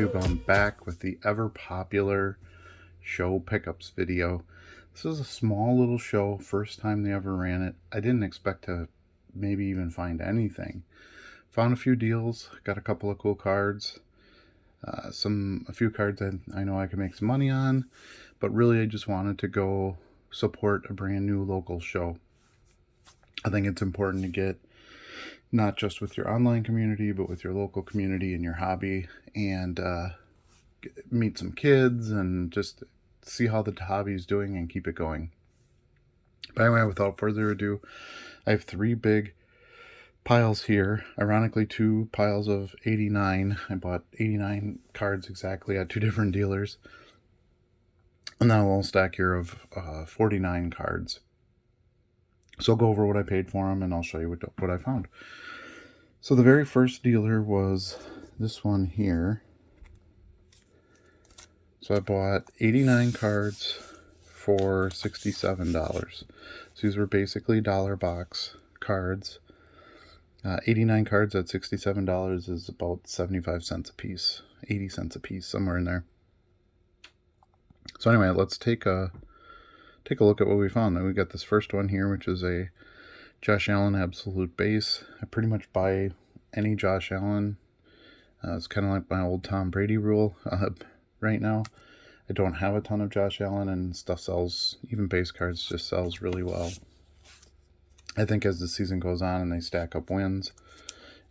YouTube? I'm back with the ever popular show pickups video. This is a small little show, first time they ever ran it. I didn't expect to maybe even find anything. Found a few deals, got a couple of cool cards, a few cards I know I can make some money on, but really I just wanted to go support a brand new local show. I think it's important to get not just with your online community, but with your local community and your hobby, and meet some kids and just see how the hobby is doing and keep it going. But anyway, without further ado, I have three big piles here. Ironically, two piles of 89. I bought 89 cards exactly at two different dealers. And then a little stack here of 49 cards. So I'll go over what I paid for them and I'll show you what I found. So the very first dealer was this one here. So I bought 89 cards for $67. So these were basically dollar box cards. 89 cards at $67 is about 75 cents a piece, 80 cents a piece, somewhere in there. So anyway, let's take a look at what we found. Then we got this first one here, which is a Josh Allen Absolute Base. I pretty much buy any Josh Allen. It's kind of like my old Tom Brady rule right now. I don't have a ton of Josh Allen, and stuff sells, even base cards just sells really well. I think as the season goes on and they stack up wins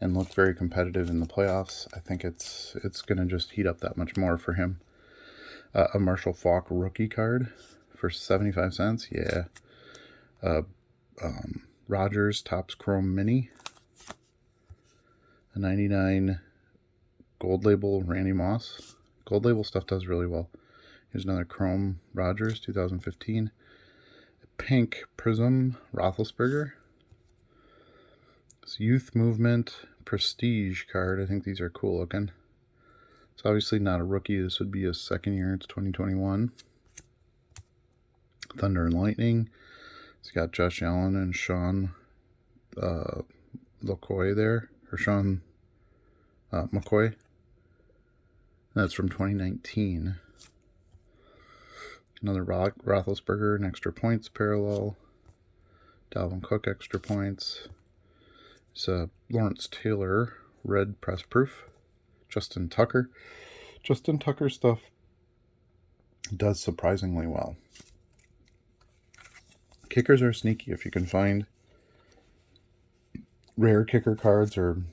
and look very competitive in the playoffs, I think it's going to just heat up that much more for him. A Marshall Faulk rookie card for 75 cents. Yeah. Rogers Topps Chrome Mini. A 99 Gold Label Randy Moss. Gold Label stuff does really well. Here's another Chrome Rogers 2015. A pink Prism Roethlisberger. It's Youth Movement Prestige card. I think these are cool looking. It's obviously not a rookie. This would be a second year. It's 2021. Thunder and Lightning. It's got Josh Allen and Sean McCoy there. Or Sean McCoy. That's from 2019. Another Roethlisberger, an extra points parallel. Dalvin Cook, extra points. It's a Lawrence Taylor, red press proof. Justin Tucker. Justin Tucker stuff does surprisingly well. Kickers are sneaky. If you can find rare kicker cards or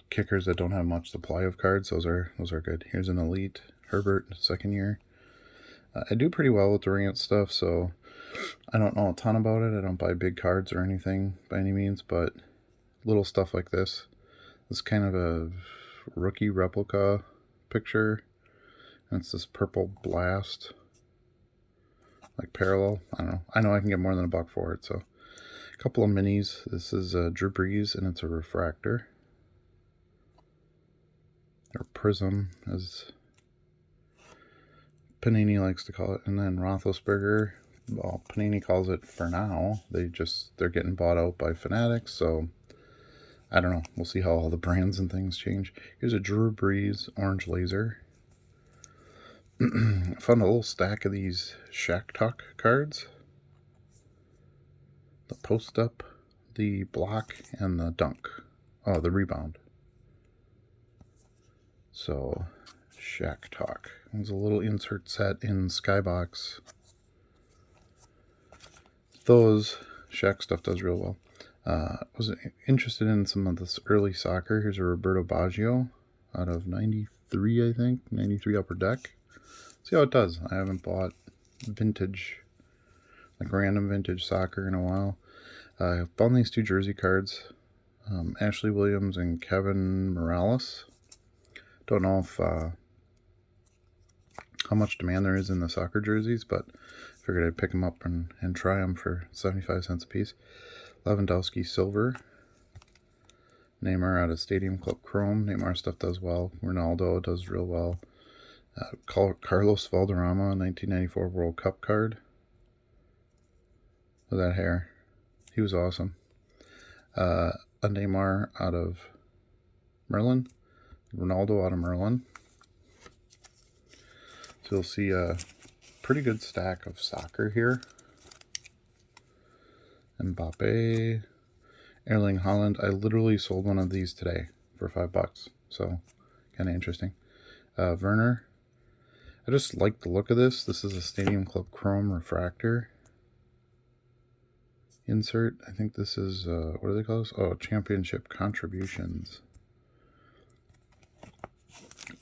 kickers that don't have much supply of cards, those are good. Here's an Elite Herbert, second year. I do pretty well with Durant stuff, so I don't know a ton about it. I don't buy big cards or anything by any means, but little stuff like this. It's kind of a rookie replica picture. And it's this purple blast, like parallel. I don't know. I know I can get more than $1 for it. So a couple of minis. This is Drew Brees, and it's a refractor. Or prism, as Panini likes to call it. And then Roethlisberger, well, Panini calls it for now. They're getting bought out by Fanatics, so I don't know. We'll see how all the brands and things change. Here's a Drew Brees orange laser. I found a little stack of these Shaq Talk cards. The post up, the block, and the dunk. Oh, the rebound. So, Shaq Talk. There's a little insert set in Skybox. Those Shaq stuff does real well. I was interested in some of this early soccer. Here's a Roberto Baggio out of 93, I think. 93 Upper Deck. See how it does. I haven't bought vintage, like random vintage soccer in a while. I found these two jersey cards. Ashley Williams and Kevin Morales. Don't know if how much demand there is in the soccer jerseys, but figured I'd pick them up and try them for 75 cents a piece. Lewandowski Silver. Neymar out of Stadium Club Chrome. Neymar stuff does well. Ronaldo does real well. Carlos Valderrama, 1994 World Cup card. With that hair. He was awesome. A Neymar out of Merlin. Ronaldo out of Merlin. So you'll see a pretty good stack of soccer here. Mbappe, Erling Haaland. I literally sold one of these today for $5, so kind of interesting. Werner. I just like the look of this. This is a Stadium Club Chrome Refractor insert. I think this is, what do they call this? Oh, Championship Contributions.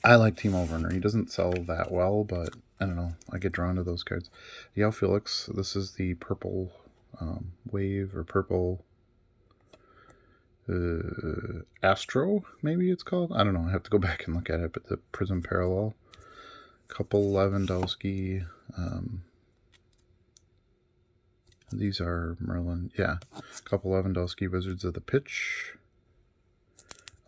I like Timo Werner. He doesn't sell that well, but I don't know. I get drawn to those cards. João Felix. This is the purple wave or purple Astro, maybe it's called. I don't know. I have to go back and look at it, but the Prism Parallel. Couple Lewandowski. These are Merlin. Yeah. Couple Lewandowski Wizards of the Pitch.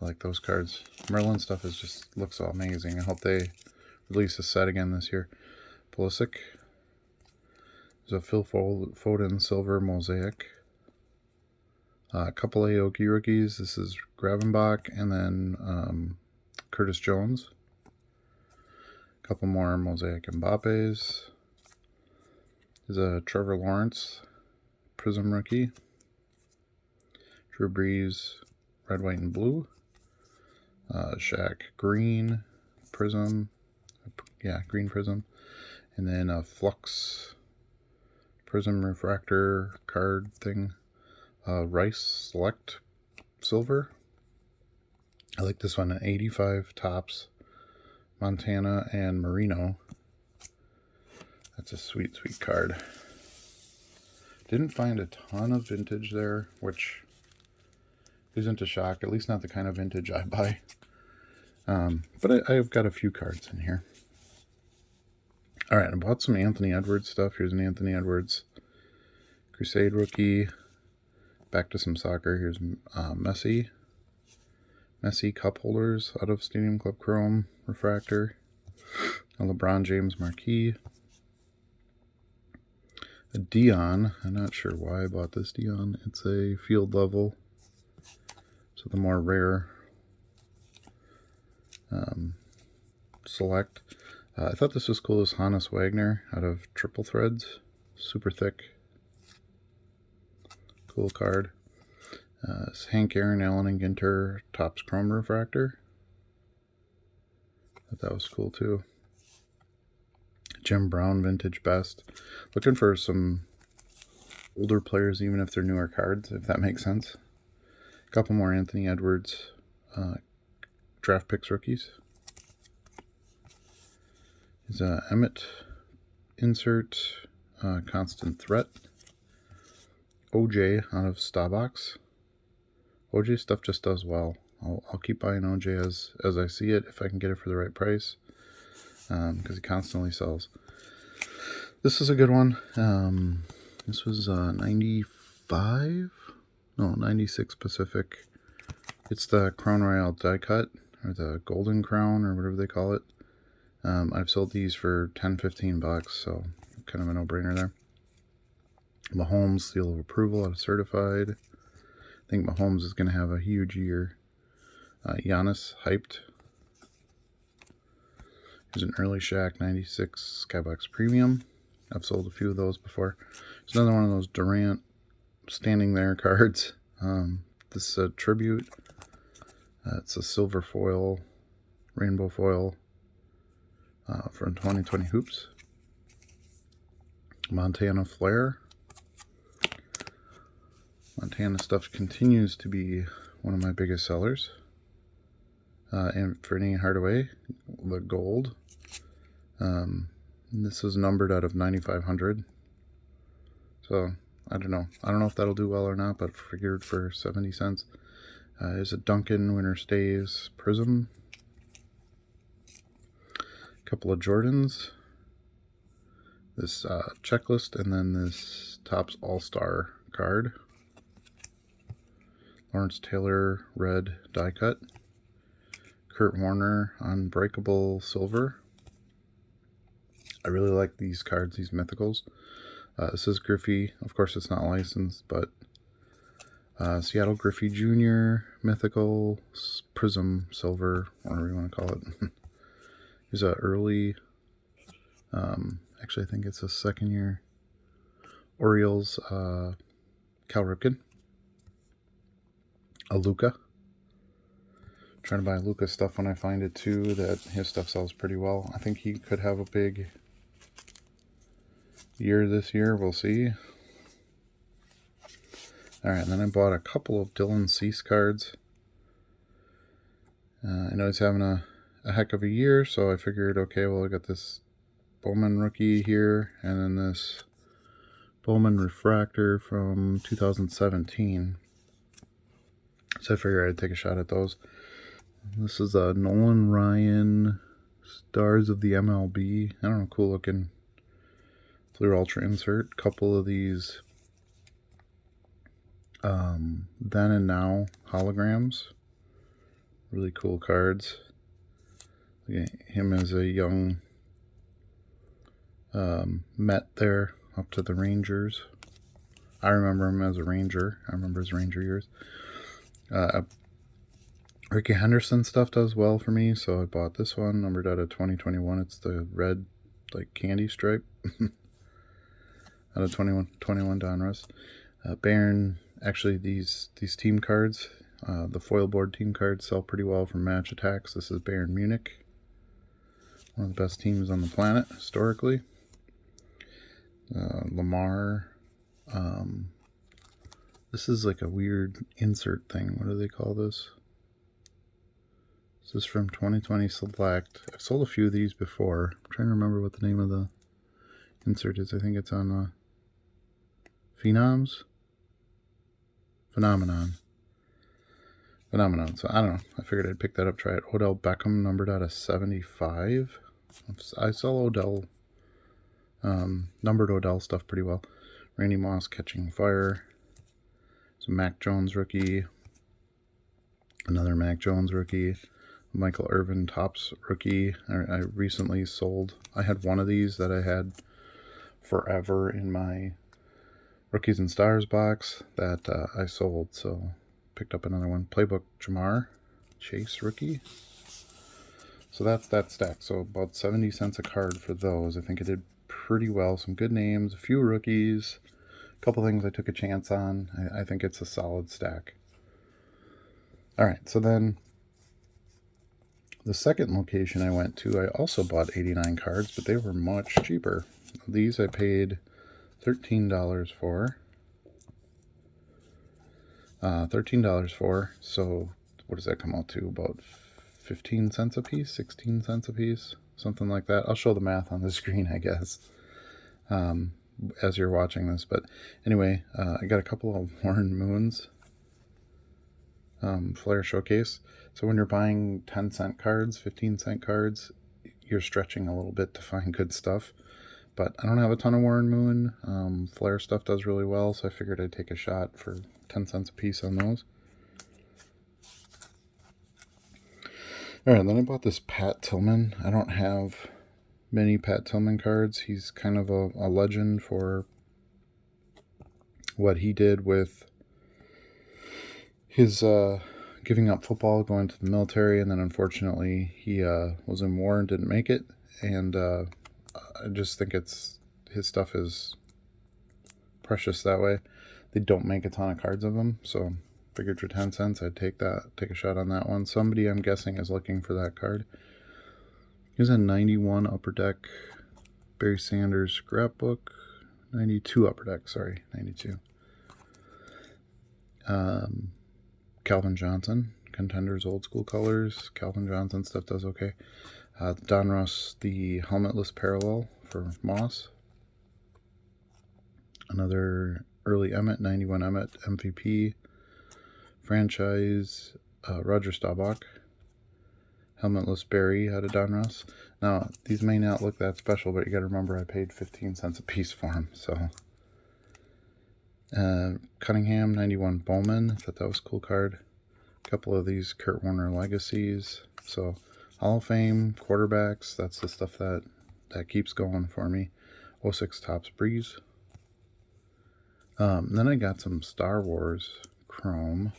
I like those cards. Merlin stuff is just looks amazing. I hope they release a set again this year. Pulisic. There's a Phil Foden Silver Mosaic. A couple Aoki rookies. This is Gravenbach and then Curtis Jones. A couple more Mosaic Mbappes. There's a Trevor Lawrence Prism rookie. Drew Brees Red, White, and Blue. Shaq Green Prism. Yeah, Green Prism. And then a Flux Prism Refractor card thing. Rice Select Silver. I like this one, an 85 Topps Montana and Marino. That's a sweet, sweet card. Didn't find a ton of vintage there, which isn't a shock, at least not the kind of vintage I buy. But I've got a few cards in here. All right, I bought some Anthony Edwards stuff. Here's an Anthony Edwards Crusade rookie. Back to some soccer. Here's Messi cup holders out of Stadium Club Chrome Refractor. A LeBron James marquee. A Dion. I'm not sure why I bought this Dion. It's a field level, so the more rare select. I thought this was cool. This Hannes Wagner out of Triple Threads. Super thick. Cool card. It's Hank Aaron, Allen, and Ginter Topps Chrome Refractor. Thought that was cool too. Jim Brown Vintage Best. Looking for some older players, even if they're newer cards, if that makes sense. A couple more Anthony Edwards draft picks rookies. Is Emmett insert Constant Threat. OJ out of Starbucks. OJ stuff just does well. I'll keep buying OJ as I see it, if I can get it for the right price, because he constantly sells. This is a good one. This was 96 Pacific. It's the Crown Royale die cut, or the Golden Crown, or whatever they call it. I've sold these for $10-15, so kind of a no-brainer there. Mahomes seal of approval out of Certified. I think Mahomes is going to have a huge year. Giannis hyped. Here's an early Shaq 96 Skybox Premium. I've sold a few of those before. There's another one of those Durant standing there cards. This is a tribute. It's a silver foil, rainbow foil from 2020 Hoops. Montana Flair. Montana stuff continues to be one of my biggest sellers. And for Nate Hardaway, the gold. This is numbered out of 9,500. So, I don't know. I don't know if that'll do well or not, but figured for 70 cents. Is a Duncan Winter Stays Prism. A couple of Jordans. This checklist, and then this Topps All-Star card. Lawrence Taylor red die cut. Kurt Warner Unbreakable Silver. I really like these cards, these mythicals. This is Griffey. Of course, it's not licensed, but Seattle Griffey Jr., Mythical, Prism Silver, whatever you want to call it. He's a early, actually I think it's a second year, Orioles, Cal Ripken. A Luca. Trying to buy Luca stuff when I find it too, that his stuff sells pretty well. I think he could have a big year this year. We'll see. Alright, then I bought a couple of Dylan Cease cards. I know he's having a heck of a year, so I figured, okay, well, I got this Bowman rookie here, and then this Bowman refractor from 2017. So I figured I'd take a shot at those. This is a Nolan Ryan Stars of the MLB. I don't know, cool looking Fleer Ultra insert. Couple of these Then and Now holograms. Really cool cards. Him as a young Met there up to the Rangers. I remember him as a Ranger. I remember his Ranger years. Ricky Henderson stuff does well for me, so I bought this one, numbered out of 2021. It's the red, like, candy stripe out of 21 Donruss. Bayern, actually, these team cards, the foil board team cards, sell pretty well from Match Attacks. This is Bayern Munich, one of the best teams on the planet historically. Lamar. This is like a weird insert thing. What do they call this? This is from 2020 Select. I've sold a few of these before. I'm trying to remember what the name of the insert is. I think it's on Phenomenon. So I don't know. I figured I'd pick that up, try it. Odell Beckham, numbered out of 75. I sell Odell, numbered Odell stuff pretty well. Randy Moss, Catching Fire. Some Mac Jones rookie. Another Mac Jones rookie. Michael Irvin Topps rookie. I recently sold. I had one of these that I had forever in my Rookies and Stars box that I sold, so picked up another one. Playbook Jamar Chase rookie. So that's that stack. So about 70 cents a card for those. I think I did pretty well. Some good names, a few rookies, a couple things I took a chance on. I think it's a solid stack. All right, so then the second location I went to, I also bought 89 cards, but they were much cheaper. These I paid $13 for. $13 for, so what does that come out to? About 15 cents a piece, 16 cents a piece, something like that. I'll show the math on the screen, I guess, as you're watching this. But anyway, I got a couple of Warren Moons Flair Showcase. So when you're buying 10-cent cards, 15-cent cards, you're stretching a little bit to find good stuff. But I don't have a ton of Warren Moon. Flair stuff does really well, so I figured I'd take a shot for 10 cents a piece on those. Alright, then I bought this Pat Tillman. I don't have many Pat Tillman cards. He's kind of a legend for what he did with his giving up football, going to the military, and then unfortunately he was in war and didn't make it. And I just think his stuff is precious that way. They don't make a ton of cards of him, so figured for 10 cents I'd take a shot on that one. Somebody, I'm guessing, is looking for that card. Here's a 91 Upper Deck Barry Sanders scrapbook. 92 Upper Deck, sorry, 92. Calvin Johnson, Contenders Old School Colors. Calvin Johnson stuff does okay. Donruss, the helmetless parallel for Moss. Another early Emmett, 91 Emmett MVP. Franchise, Roger Staubach. Helmetless Barry out of Donruss. Now, these may not look that special, but you gotta remember I paid 15 cents a piece for them, so. Cunningham, 91 Bowman. I thought that was a cool card. A couple of these Kurt Warner Legacies. So, Hall of Fame, quarterbacks, that's the stuff that keeps going for me. 06 Topps Breeze. Then I got some Star Wars chrome.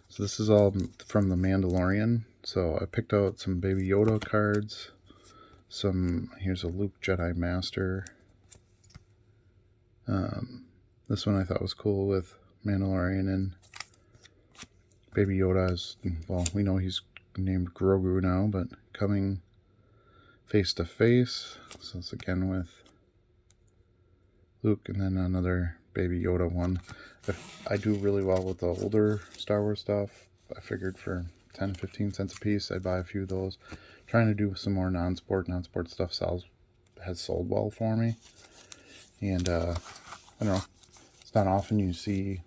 So this is all from The Mandalorian. So I picked out some Baby Yoda cards. Here's a Luke Jedi Master. This one I thought was cool with Mandalorian and Baby Yoda is, well, we know he's named Grogu now, but coming face to face. So it's again with Luke, and then another Baby Yoda one. I do really well with the older Star Wars stuff. I figured for 10-15 cents a piece I'd buy a few of those. Trying to do some more non-sport stuff has sold well for me. And I don't know, it's not often you see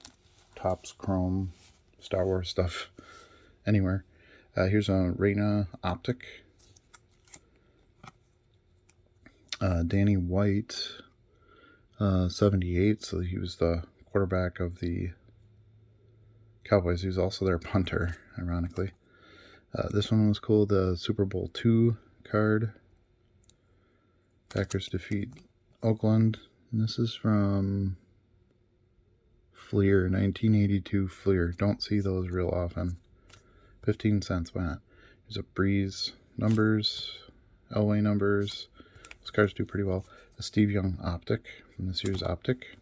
Topps Chrome Star Wars stuff anywhere. Here's a Reina Optic. Danny White, 78, so he was the quarterback of the Cowboys. He was also their punter, ironically. This one was cool, the Super Bowl II card. Packers defeat Oakland. And this is from Fleer, 1982 Fleer. Don't see those real often. 15 cents, why not? Here's a Breeze numbers, Elway numbers. Those cards do pretty well. A Steve Young Optic from this year's Optic.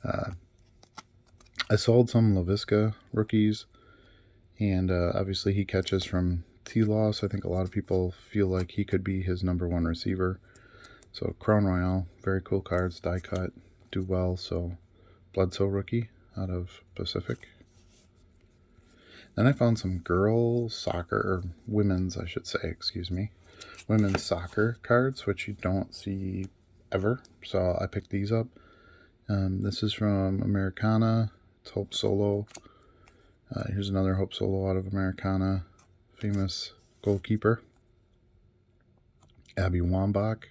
I sold some LaVisca rookies, and obviously he catches from T-Loss. I think a lot of people feel like he could be his #1 receiver. So Crown Royale, very cool cards, die cut, do well. So Bledsoe rookie out of Pacific. Then I found some girls soccer, or women's, I should say, excuse me, women's soccer cards, which you don't see ever. So I picked these up. This is from Americana. It's Hope Solo. Here's another Hope Solo out of Americana. Famous goalkeeper. Abby Wambach.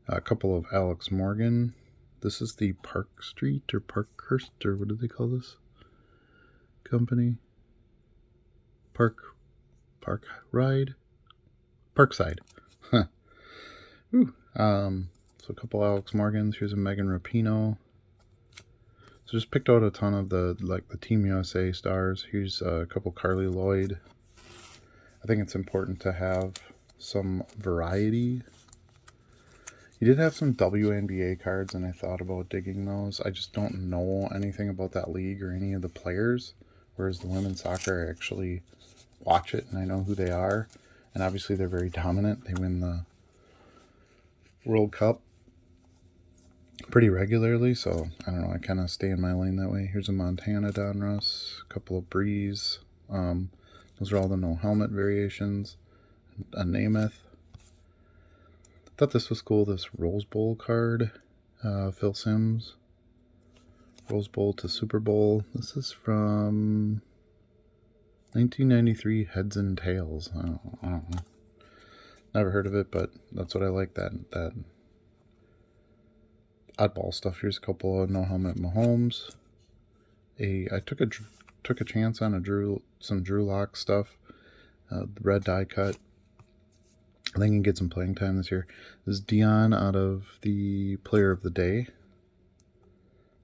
A couple of Alex Morgan. This is the Park Street or Parkhurst, or what do they call this company? Parkside. Ooh. So a couple Alex Morgans. Here's a Megan Rapinoe. So just picked out a ton of the Team USA stars. Here's a couple Carly Lloyd. I think it's important to have some variety. You did have some WNBA cards, and I thought about digging those. I just don't know anything about that league or any of the players, whereas the women's soccer, I actually watch it, and I know who they are. And obviously they're very dominant. They win the World Cup pretty regularly, so I don't know, I kind of stay in my lane that way. Here's a Montana Donruss, a couple of Breeze. Those are all the no helmet variations. A Namath. Thought this was cool, this Rose Bowl card. Phil Simms. Rose Bowl to Super Bowl. This is from 1993 Heads and Tails. I don't know. Never heard of it, but that's what I like, that oddball stuff. Here's a couple of no helmet Mahomes. I took a chance on some Drew Lock stuff. The red die cut. I think he can get some playing time this year. This is Dion out of the Player of the Day.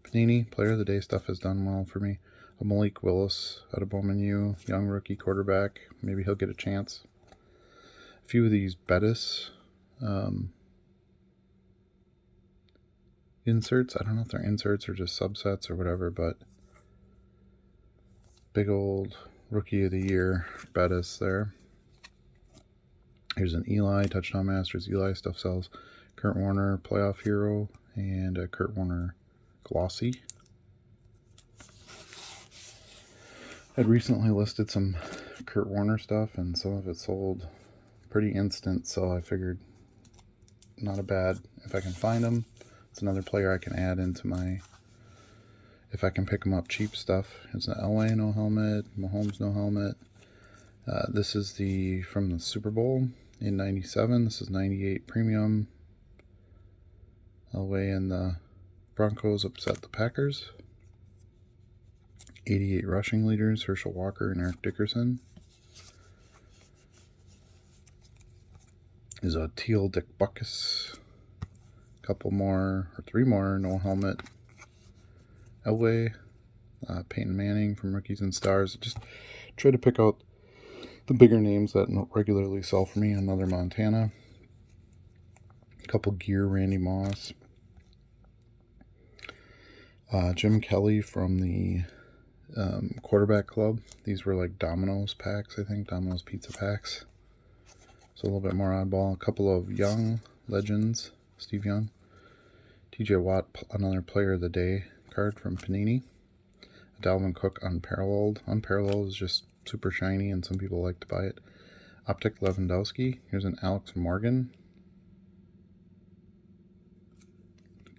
Panini Player of the Day stuff has done well for me. A Malik Willis out of Bowman U, young rookie quarterback. Maybe he'll get a chance. A few of these Bettis inserts. I don't know if they're inserts or just subsets or whatever, but big old Rookie of the Year Bettis there. Here's an Eli, Touchdown Masters. Eli stuff sells. Kurt Warner, Playoff Hero, and a Kurt Warner Glossy. I'd recently listed some Kurt Warner stuff, and some of it sold pretty instant, so I figured not a bad, if I can find them, it's another player I can add into my, if I can pick them up cheap stuff. It's an Elway no helmet, Mahomes no helmet. This is from the Super Bowl in 97. This is 98 premium. Elway and the Broncos upset the Packers. 88 rushing leaders, Herschel Walker and Eric Dickerson. Is a teal Dick Buckus. Couple more, or three more, no helmet. Elway, Peyton Manning from Rookies and Stars. Just try to pick out the bigger names that regularly sell for me. Another Montana. A couple Gear, Randy Moss. Jim Kelly from the Quarterback Club. These were like Domino's packs, I think. Domino's pizza packs. So a little bit more oddball. A couple of Young Legends. Steve Young. TJ Watt, another Player of the Day card from Panini. Dalvin Cook Unparalleled. Unparalleled is just super shiny and some people like to buy it. Optic Lewandowski. Here's an Alex Morgan.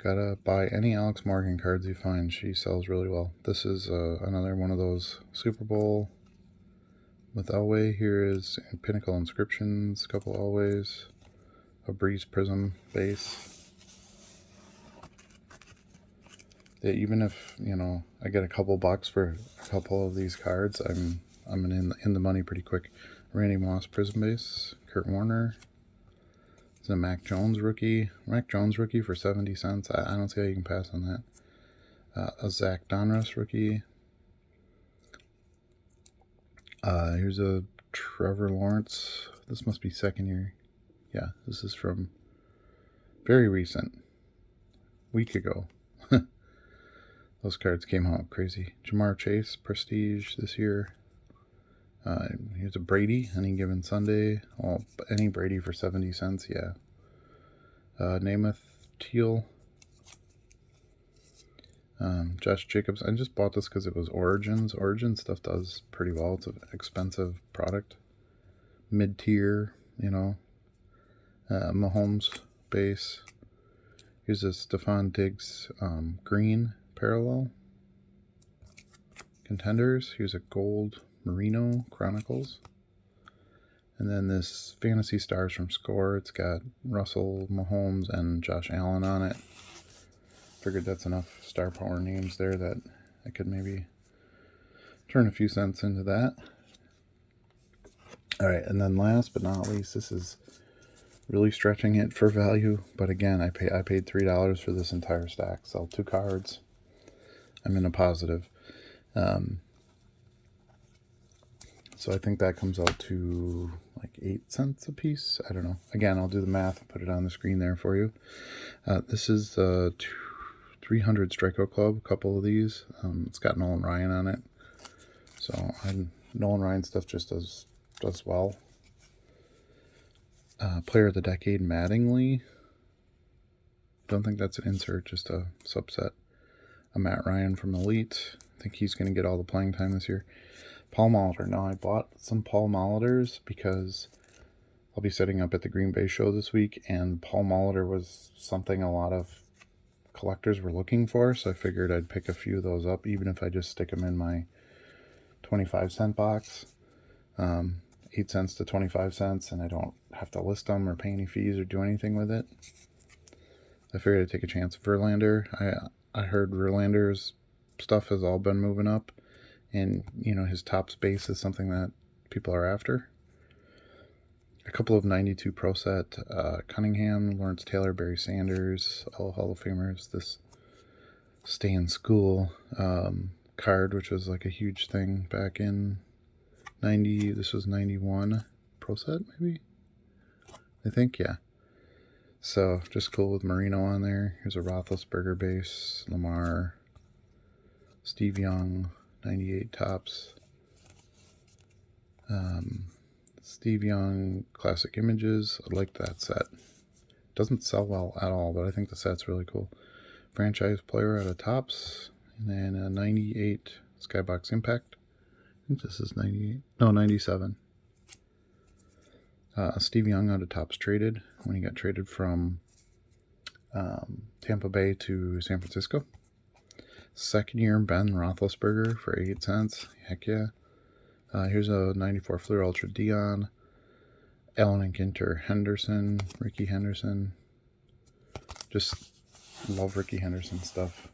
Gotta buy any Alex Morgan cards you find. She sells really well. This is another one of those Super Bowl with Elway. Here is Pinnacle Inscriptions, a couple Elways, a Breeze Prism base. Yeah, even if, you know, I get a couple bucks for a couple of these cards, I'm in the money pretty quick. Randy Moss Prism base, Kurt Warner. It's a Mac Jones rookie. Mac Jones rookie for 70 cents. I don't see how you can pass on that. A Zach Donruss rookie. Here's a Trevor Lawrence. This must be second year. Yeah, this is from very recent. Week ago. Those cards came out crazy. Jamar Chase, Prestige this year. Here's a Brady, any given Sunday. Oh, any Brady for 70 cents, yeah. Namath Teal. Josh Jacobs. I just bought this because it was Origins. Origins stuff does pretty well. It's an expensive product. Mid-tier, you know. Mahomes base. Here's a Stephon Diggs green parallel. Contenders. Here's a gold Merino Chronicles. And then this Fantasy Stars from Score. It's got Russell, Mahomes, and Josh Allen on it. Figured that's enough star power names there that I could maybe turn a few cents into that. Alright, and then last but not least, this is really stretching it for value. But again, I paid $3 for this entire stack. Sell 2 cards. I'm in a positive. So I think that comes out to like 8 cents a piece. I don't know. Again, I'll do the math and put it on the screen there for you. This is 300 Strikeout Club, a couple of these. It's got Nolan Ryan on it. So Nolan Ryan stuff just does well. Player of the Decade, Mattingly. Don't think that's an insert, just a subset. A Matt Ryan from Elite. I think he's going to get all the playing time this year. Paul Molitor. Now, I bought some Paul Molitors because I'll be setting up at the Green Bay show this week, and Paul Molitor was something a lot of collectors were looking for, so I figured I'd pick a few of those up, even if I just stick them in my 25-cent box. 8 cents to 25 cents, and I don't have to list them or pay any fees or do anything with it. I figured I'd take a chance. Verlander. I heard Verlander's stuff has all been moving up, and, you know, his top space is something that people are after. A couple of 92 Pro Set, Cunningham, Lawrence Taylor, Barry Sanders, all Hall of Famers. This Stay in School card, which was like a huge thing back in 90, this was 91 Pro Set, maybe? I think, yeah. So, just cool with Marino on there. Here's a Roethlisberger base, Lamar, Steve Young, 98 tops. Steve Young Classic Images. I like that set. Doesn't sell well at all, but I think the set's really cool. Franchise Player out of tops. And then a 98 Skybox Impact. I think this is 98. No, 97. Steve Young out of tops traded when he got traded from Tampa Bay to San Francisco. Second year Ben Roethlisberger for 8 cents. Heck yeah. Here's a 94 Fleer Ultra Dion. Allen and Ginter Henderson. Ricky Henderson. Just love Ricky Henderson stuff.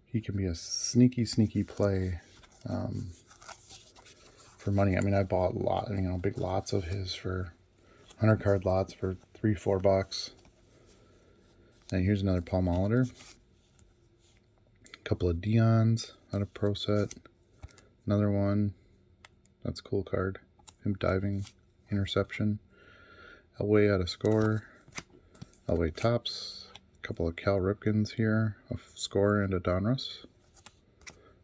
He can be a sneaky play for money. I mean, I bought a lot, big lots of his for 100 card lots for $3-4 bucks. And here's another Paul Molitor. couple of Deons out of Pro Set. Another one. That's a cool card. Him diving, interception. Elway out of Score. Elway Tops. A couple of Cal Ripkins here. A Score and a Donruss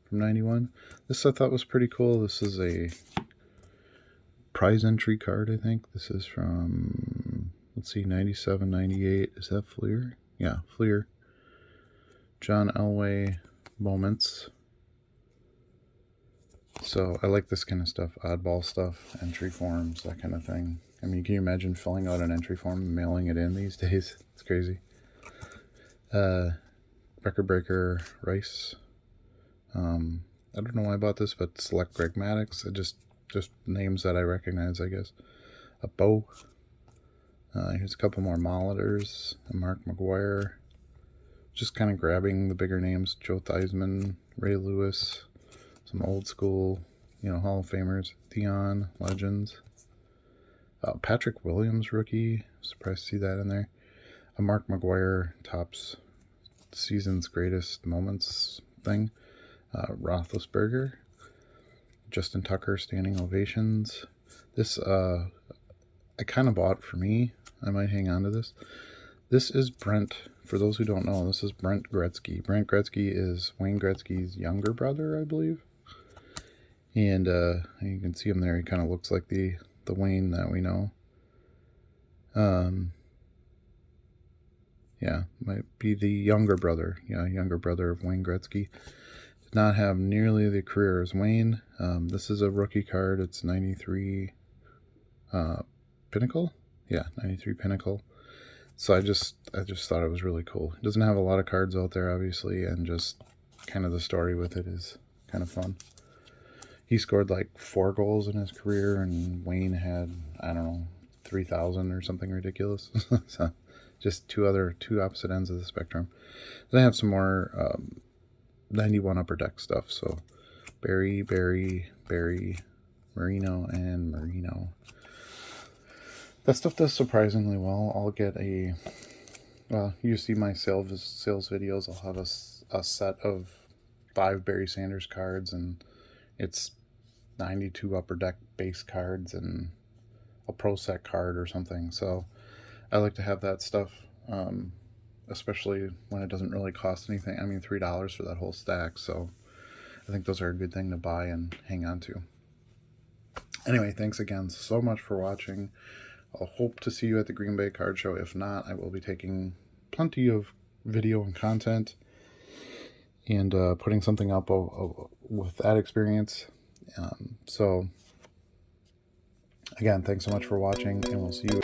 from 91. This I thought was pretty cool. This is a prize entry card, I think. This is from, let's see, 97, 98. Is that Fleer? Yeah, Fleer. John Elway moments. So I like this kind of stuff, oddball stuff, entry forms, that kind of thing. I mean, can you imagine filling out an entry form and mailing it in these days? It's crazy. Record Breaker Rice. I don't know why I bought this, but Select Greg Maddux. Just names that I recognize, I guess. A Bo. Here's a couple more Molitors. A Mark McGuire. Just kind of grabbing the bigger names. Joe Theismann, Ray Lewis. Some old school, Hall of Famers. Theon, Legends. Patrick Williams, rookie. Surprised to see that in there. A Mark McGuire Topps Season's Greatest Moments thing. Roethlisberger. Justin Tucker, Standing Ovations. This, I kind of bought for me. I might hang on to this. This is Brent. For those who don't know, this is Brent Gretzky. Brent Gretzky is Wayne Gretzky's younger brother, I believe. And you can see him there. He kind of looks like the Wayne that we know. Yeah, might be the younger brother. Yeah, younger brother of Wayne Gretzky. Did not have nearly the career as Wayne. This is a rookie card. It's 93 Pinnacle. Yeah, 93 Pinnacle. So I just thought it was really cool. It doesn't have a lot of cards out there, obviously, and just kind of the story with it is kind of fun. He scored like 4 goals in his career, and Wayne had, I don't know, 3,000 or something ridiculous. So just two opposite ends of the spectrum. Then I have some more 91 Upper Deck stuff. So Barry, Marino, and Marino. That stuff does surprisingly well. I'll get you see my sales videos. I'll have a set of 5 Barry Sanders cards, and it's 92 Upper Deck base cards and a Pro Set card or something. So I like to have that stuff, especially when it doesn't really cost anything. I mean, $3 for that whole stack. So I think those are a good thing to buy and hang on to. Anyway, thanks again so much for watching. I'll hope to see you at the Green Bay Card Show. If not, I will be taking plenty of video and content and putting something up with that experience. So, again, thanks so much for watching, and we'll see you.